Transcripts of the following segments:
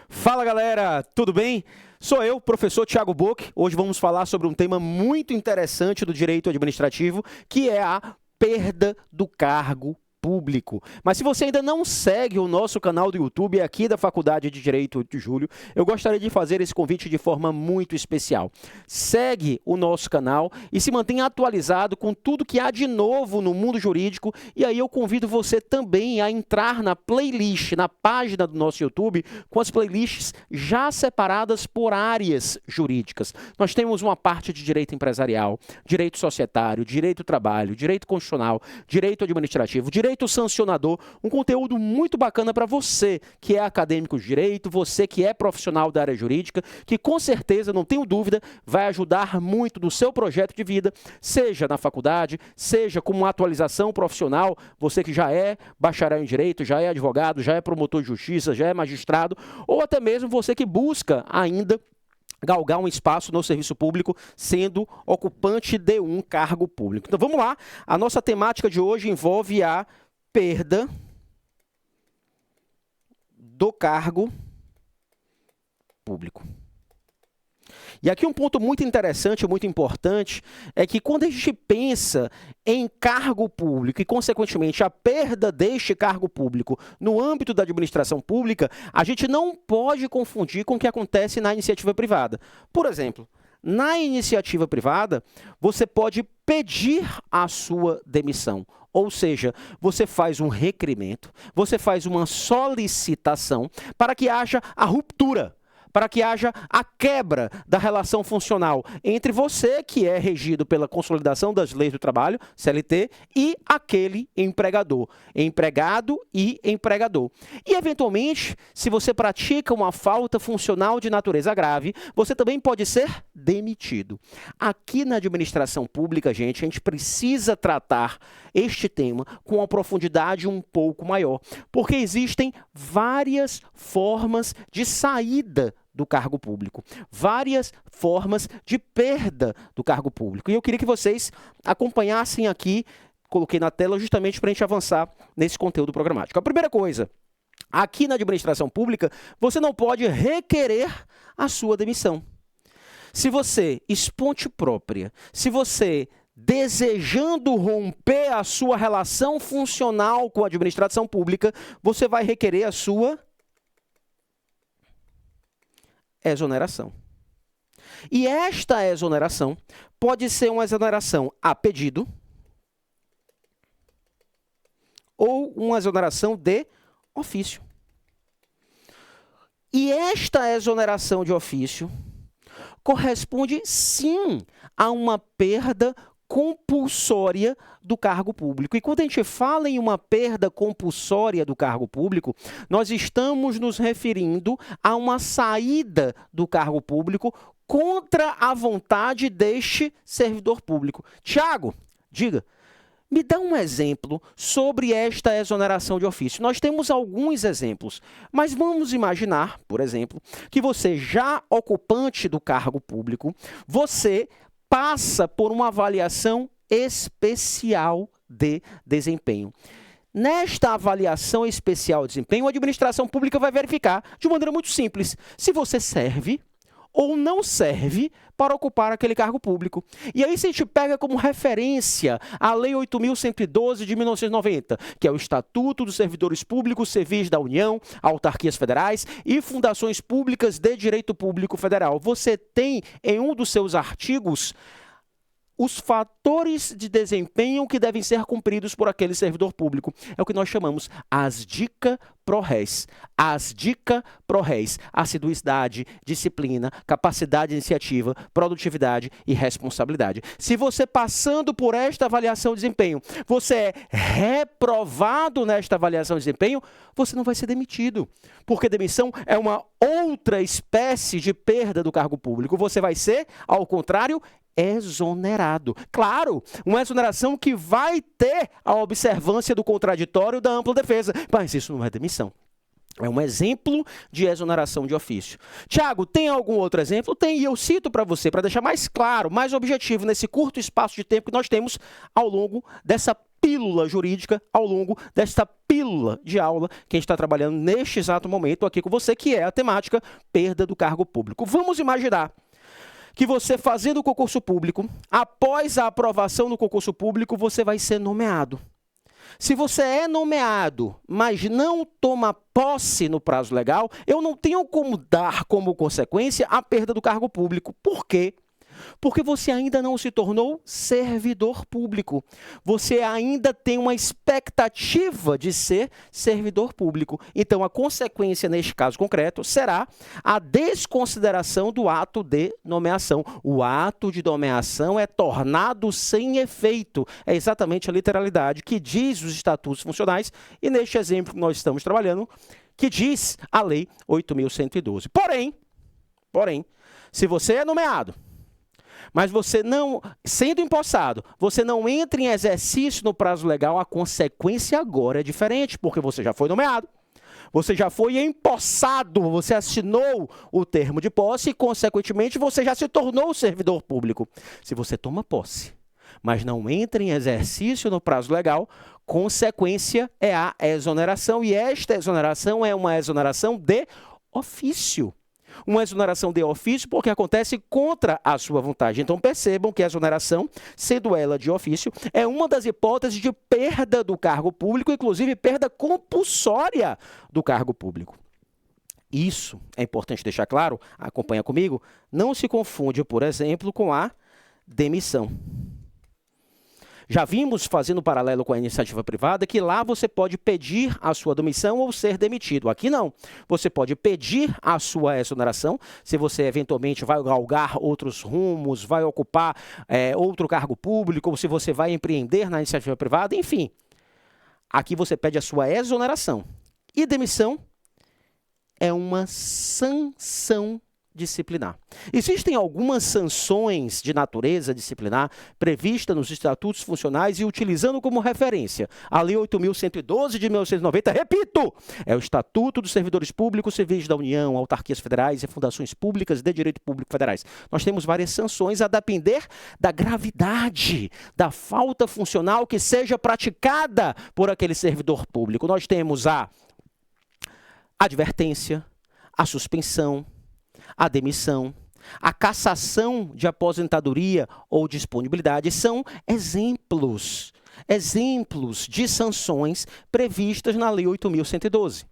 Fala galera, tudo bem? Sou eu, professor Thiago Bock. Hoje vamos falar sobre um tema muito interessante do direito administrativo, que é a perda do cargo público. Mas se você ainda não segue o nosso canal do YouTube aqui da Faculdade de Direito de Júlio, eu gostaria de fazer esse convite de forma muito especial. Segue o nosso canal e se mantenha atualizado com tudo que há de novo no mundo jurídico. E aí eu convido você também a entrar na playlist, na página do nosso YouTube, com as playlists já separadas por áreas jurídicas. Nós temos uma parte de direito empresarial, direito societário, direito do trabalho, direito constitucional, direito administrativo, direito sancionador, um conteúdo muito bacana para você que é acadêmico de direito, você que é profissional da área jurídica, que com certeza, não tenho dúvida, vai ajudar muito no seu projeto de vida, seja na faculdade, seja como uma atualização profissional, você que já é bacharel em direito, já é advogado, já é promotor de justiça, já é magistrado, ou até mesmo você que busca ainda galgar um espaço no serviço público, sendo ocupante de um cargo público. Então vamos lá, a nossa temática de hoje envolve a perda do cargo público. E aqui um ponto muito interessante, muito importante, é que quando a gente pensa em cargo público e, consequentemente, a perda deste cargo público no âmbito da administração pública, a gente não pode confundir com o que acontece na iniciativa privada. Por exemplo, na iniciativa privada, você pode pedir a sua demissão. Ou seja, você faz um requerimento, você faz uma solicitação para que haja a ruptura, para que haja a quebra da relação funcional entre você, que é regido pela consolidação das leis do trabalho, CLT, e aquele empregador, empregado e empregador. E, eventualmente, se você pratica uma falta funcional de natureza grave, você também pode ser demitido. Aqui na administração pública, a gente precisa tratar este tema com uma profundidade um pouco maior, porque existem várias formas de saída do cargo público, várias formas de perda do cargo público. E eu queria que vocês acompanhassem aqui, coloquei na tela justamente para a gente avançar nesse conteúdo programático. A primeira coisa, aqui na administração pública, você não pode requerer a sua demissão. Se você, esponte própria, se você desejando romper a sua relação funcional com a administração pública, você vai requerer a sua exoneração. E esta exoneração pode ser uma exoneração a pedido ou uma exoneração de ofício. E esta exoneração de ofício corresponde, sim, a uma perda compulsória do cargo público. E quando a gente fala em uma perda compulsória do cargo público, nós estamos nos referindo a uma saída do cargo público contra a vontade deste servidor público. Tiago, diga, me dá um exemplo sobre esta exoneração de ofício. Nós temos alguns exemplos, mas vamos imaginar, por exemplo, que você, já ocupante do cargo público, você passa por uma avaliação especial de desempenho. Nesta avaliação especial de desempenho, a administração pública vai verificar, de maneira muito simples, se você serve ou não serve para ocupar aquele cargo público. E aí, se a gente pega como referência a Lei 8.112 de 1990, que é o Estatuto dos Servidores Públicos, Civis da União, autarquias federais e fundações públicas de direito público federal, você tem em um dos seus artigos os fatores de desempenho que devem ser cumpridos por aquele servidor público. É o que nós chamamos as dicas pro-res. As dicas pro-res: assiduidade, disciplina, capacidade de iniciativa, produtividade e responsabilidade. Se você, passando por esta avaliação de desempenho, você é reprovado nesta avaliação de desempenho, você não vai ser demitido, porque demissão é uma outra espécie de perda do cargo público. Você vai ser, ao contrário, exonerado. Claro, uma exoneração que vai ter a observância do contraditório da ampla defesa, mas isso não é demissão. É um exemplo de exoneração de ofício. Tiago, tem algum outro exemplo? Tem, e eu cito para você, para deixar mais claro, mais objetivo, nesse curto espaço de tempo que nós temos ao longo dessa pílula jurídica ao longo desta pílula de aula que a gente está trabalhando neste exato momento aqui com você, que é a temática perda do cargo público. Vamos imaginar que você, fazendo o concurso público, após a aprovação do concurso público, você vai ser nomeado. Se você é nomeado, mas não toma posse no prazo legal, eu não tenho como dar como consequência a perda do cargo público. Por quê? Porque você ainda não se tornou servidor público. Você ainda tem uma expectativa de ser servidor público. Então, a consequência, neste caso concreto, será a desconsideração do ato de nomeação. O ato de nomeação é tornado sem efeito. É exatamente a literalidade que diz os estatutos funcionais e, neste exemplo que nós estamos trabalhando, que diz a Lei 8.112. Porém, se você é nomeado, mas você não, sendo empossado, você não entra em exercício no prazo legal, a consequência agora é diferente, porque você já foi nomeado, você já foi empossado, você assinou o termo de posse e, consequentemente, você já se tornou servidor público. Se você toma posse, mas não entra em exercício no prazo legal, consequência é a exoneração, e esta exoneração é uma exoneração de ofício. Uma exoneração de ofício porque acontece contra a sua vontade. Então, percebam que a exoneração, sendo ela de ofício, é uma das hipóteses de perda do cargo público, inclusive perda compulsória do cargo público. Isso é importante deixar claro, acompanha comigo, não se confunde, por exemplo, com a demissão. Já vimos, fazendo paralelo com a iniciativa privada, que lá você pode pedir a sua demissão ou ser demitido. Aqui não. Você pode pedir a sua exoneração, se você eventualmente vai galgar outros rumos, vai ocupar outro cargo público, ou se você vai empreender na iniciativa privada, enfim. Aqui você pede a sua exoneração. E demissão é uma sanção disciplinar. Existem algumas sanções de natureza disciplinar previstas nos estatutos funcionais e utilizando como referência a Lei 8.112 de 1990, repito, é o Estatuto dos Servidores Públicos Civis da União, autarquias federais e fundações públicas de direito público federais. Nós temos várias sanções a depender da gravidade da falta funcional que seja praticada por aquele servidor público. Nós temos a advertência, a suspensão, a demissão, a cassação de aposentadoria ou disponibilidade são exemplos de sanções previstas na Lei 8.112.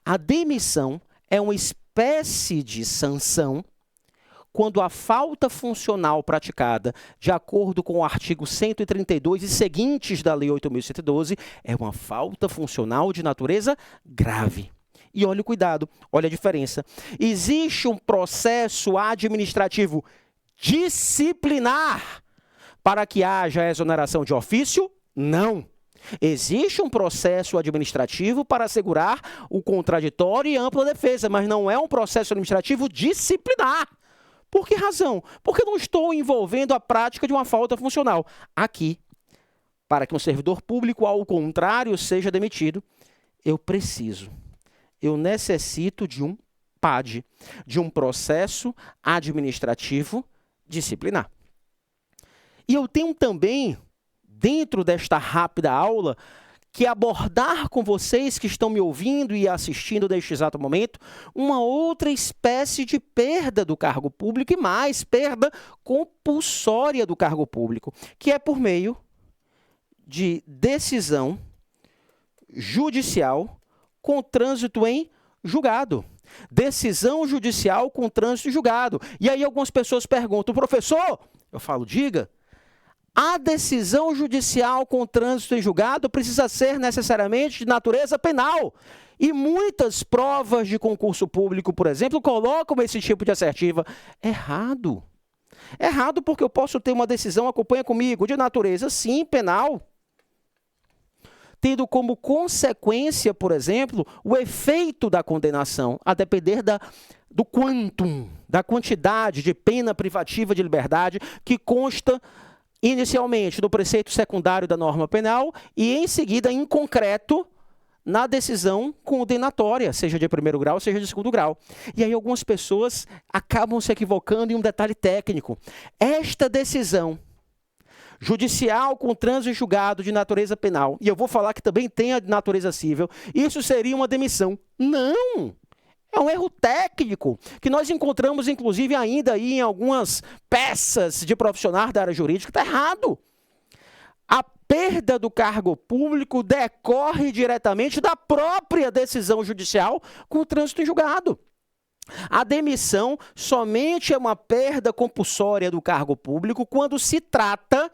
A demissão é uma espécie de sanção quando a falta funcional praticada de acordo com o artigo 132 e seguintes da Lei 8.112 é uma falta funcional de natureza grave. E olha o cuidado, olha a diferença. Existe um processo administrativo disciplinar para que haja exoneração de ofício? Não. Existe um processo administrativo para assegurar o contraditório e ampla defesa, mas não é um processo administrativo disciplinar. Por que razão? Porque eu não estou envolvendo a prática de uma falta funcional. Aqui, para que um servidor público, ao contrário, seja demitido, eu necessito de um PAD, de um processo administrativo disciplinar. E eu tenho também, dentro desta rápida aula, que abordar com vocês que estão me ouvindo e assistindo neste exato momento, uma outra espécie de perda do cargo público e mais, perda compulsória do cargo público, que é por meio de decisão judicial com trânsito em julgado. Decisão judicial com trânsito em julgado. E aí algumas pessoas perguntam, professor, eu falo, diga, a decisão judicial com trânsito em julgado precisa ser necessariamente de natureza penal. E muitas provas de concurso público, por exemplo, colocam esse tipo de assertiva. Errado. Errado porque eu posso ter uma decisão, acompanha comigo, de natureza, sim, penal, tendo como consequência, por exemplo, o efeito da condenação, a depender do quantum, da quantidade de pena privativa de liberdade que consta inicialmente no preceito secundário da norma penal e, em seguida, em concreto, na decisão condenatória, seja de primeiro grau, seja de segundo grau. E aí algumas pessoas acabam se equivocando em um detalhe técnico. Esta decisão judicial com trânsito em julgado de natureza penal, e eu vou falar que também tem a de natureza cível, isso seria uma demissão. Não! É um erro técnico que nós encontramos, inclusive, ainda aí em algumas peças de profissionais da área jurídica. Está errado. A perda do cargo público decorre diretamente da própria decisão judicial com o trânsito em julgado. A demissão somente é uma perda compulsória do cargo público quando se trata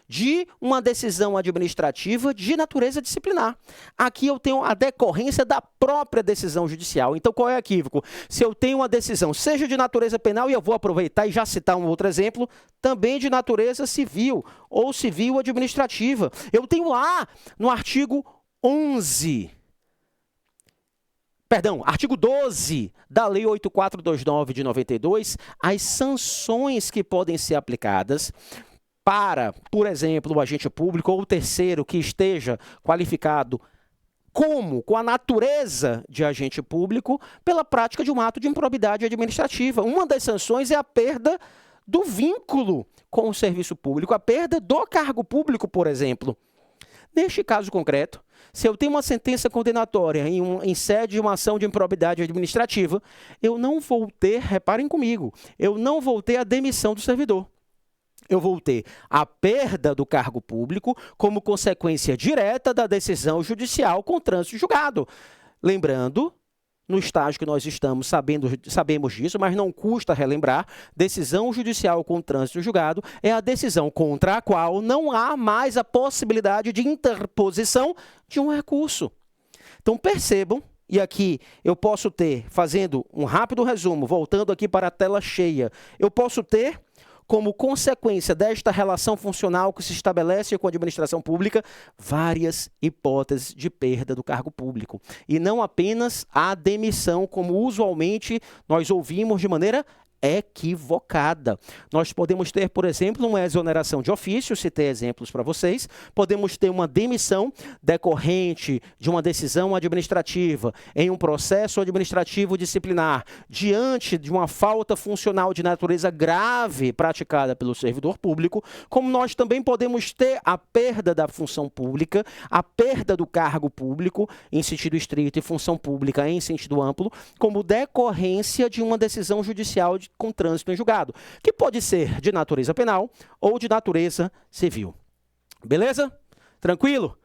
de uma decisão administrativa de natureza disciplinar. Aqui eu tenho a decorrência da própria decisão judicial. Então, qual é o equívoco? Se eu tenho uma decisão, seja de natureza penal, e eu vou aproveitar e já citar um outro exemplo, também de natureza civil ou civil administrativa. Eu tenho lá no artigo 12 da Lei 8429 de 92, as sanções que podem ser aplicadas para, por exemplo, o agente público ou o terceiro que esteja qualificado com a natureza de agente público pela prática de um ato de improbidade administrativa. Uma das sanções é a perda do vínculo com o serviço público, a perda do cargo público, por exemplo. Neste caso concreto, se eu tenho uma sentença condenatória em sede de uma ação de improbidade administrativa, eu não vou ter, reparem comigo, eu não vou ter a demissão do servidor. Eu vou ter a perda do cargo público como consequência direta da decisão judicial com trânsito julgado. Lembrando, no estágio que nós estamos, sabemos disso, mas não custa relembrar, decisão judicial com trânsito julgado é a decisão contra a qual não há mais a possibilidade de interposição de um recurso. Então, percebam, e aqui eu posso ter, fazendo um rápido resumo, voltando aqui para a tela cheia, eu posso ter como consequência desta relação funcional que se estabelece com a administração pública, várias hipóteses de perda do cargo público. E não apenas a demissão, como usualmente nós ouvimos de maneira equivocada. Nós podemos ter, por exemplo, uma exoneração de ofício, citei exemplos para vocês, podemos ter uma demissão decorrente de uma decisão administrativa em um processo administrativo disciplinar, diante de uma falta funcional de natureza grave praticada pelo servidor público, como nós também podemos ter a perda da função pública, a perda do cargo público em sentido estrito e função pública em sentido amplo, como decorrência de uma decisão judicial com trânsito em julgado, que pode ser de natureza penal ou de natureza civil. Beleza? Tranquilo?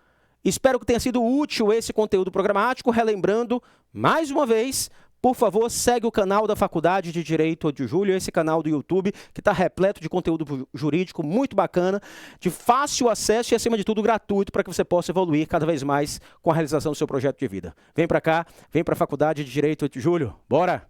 Espero que tenha sido útil esse conteúdo programático. Relembrando, mais uma vez, por favor, segue o canal da Faculdade de Direito de Júlio, esse canal do YouTube, que está repleto de conteúdo jurídico muito bacana, de fácil acesso e, acima de tudo, gratuito, para que você possa evoluir cada vez mais com a realização do seu projeto de vida. Vem para cá, vem para a Faculdade de Direito de Júlio. Bora!